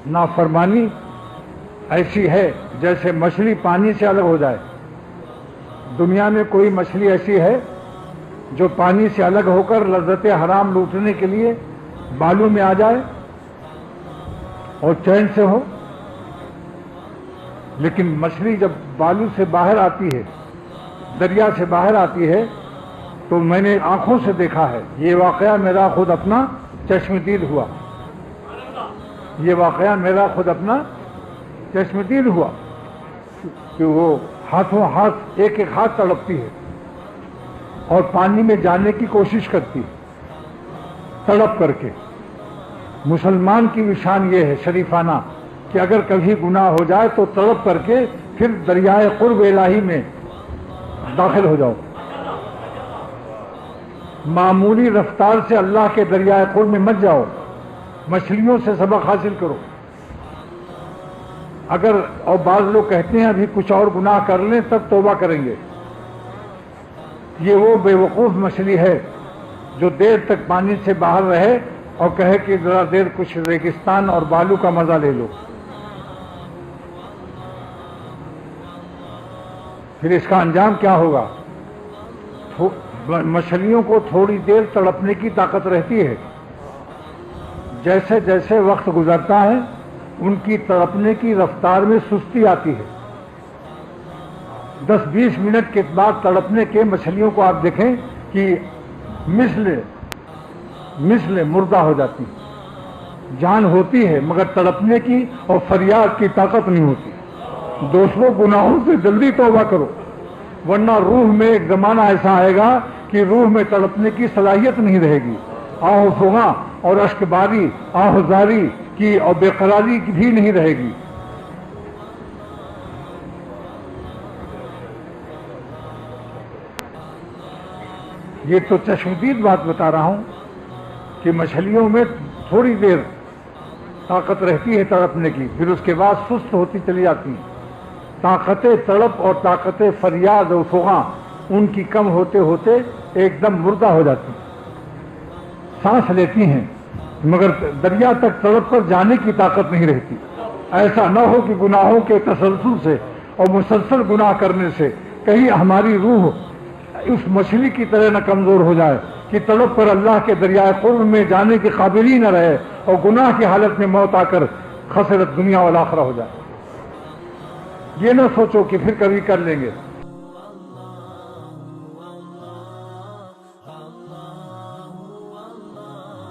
نافرمانی ایسی ہے جیسے مچھلی پانی سے الگ ہو جائے۔ دنیا میں کوئی مچھلی ایسی ہے جو پانی سے الگ ہو کر لذت حرام لوٹنے کے لیے بالوں میں آ جائے اور چین سے ہو؟ لیکن مچھلی جب بالو سے باہر آتی ہے، دریا سے باہر آتی ہے، تو میں نے آنکھوں سے دیکھا ہے، یہ واقعہ میرا خود اپنا چشم دید ہوا، یہ واقعہ میرا خود اپنا چشم دید ہوا کہ وہ ہاتھوں ہاتھ ایک ایک ہاتھ تڑپتی ہے اور پانی میں جانے کی کوشش کرتی ہے تڑپ کر کے۔ مسلمان کی شان یہ ہے شریفانہ کہ اگر کبھی گناہ ہو جائے تو تڑپ کر کے پھر دریائے قرب الہی میں داخل ہو جاؤ، معمولی رفتار سے اللہ کے دریائے قرب میں مت جاؤ، مچھلیوں سے سبق حاصل کرو۔ اگر اور بعض لوگ کہتے ہیں ابھی کچھ اور گناہ کر لیں تب توبہ کریں گے، یہ وہ بے وقوف مچھلی ہے جو دیر تک پانی سے باہر رہے اور کہے کہ ذرا دیر کچھ ریگستان اور بالو کا مزہ لے لو، پھر اس کا انجام کیا ہوگا؟ مچھلیوں کو تھوڑی دیر تڑپنے کی طاقت رہتی ہے، جیسے جیسے وقت گزرتا ہے ان کی تڑپنے کی رفتار میں سستی آتی ہے۔ 10-20 منٹ کے بعد تڑپنے کے مچھلیوں کو آپ دیکھیں کہ مثل مردہ ہو جاتی، جان ہوتی ہے مگر تڑپنے کی اور فریاد کی طاقت نہیں ہوتی۔ دوسروں گناہوں سے جلدی توبہ کرو، ورنہ روح میں ایک زمانہ ایسا آئے گا کہ روح میں تڑپنے کی صلاحیت نہیں رہے گی، آہ فغاں اور اشک باری آہ زاری کی اور بے قراری کی بھی نہیں رہے گی۔ یہ تو چشمدید بات بتا رہا ہوں کہ مچھلیوں میں تھوڑی دیر طاقت رہتی ہے تڑپنے کی، پھر اس کے بعد سست ہوتی چلی جاتی ہیں۔ طاقت تڑپ اور طاقت فریاد و فغاں ان کی کم ہوتے ہوتے ایک دم مردہ ہو جاتی، سانس لیتی ہیں مگر دریا تک تڑپ کر جانے کی طاقت نہیں رہتی۔ ایسا نہ ہو کہ گناہوں کے تسلسل سے اور مسلسل گناہ کرنے سے کہیں ہماری روح اس مچھلی کی طرح نہ کمزور ہو جائے کہ تڑپ پر اللہ کے دریائے قرب میں جانے کے قابل ہی نہ رہے اور گناہ کی حالت میں موت آ کر خسرت دنیا والآخرہ ہو جائے۔ یہ نہ سوچو کہ پھر کبھی کر لیں گے،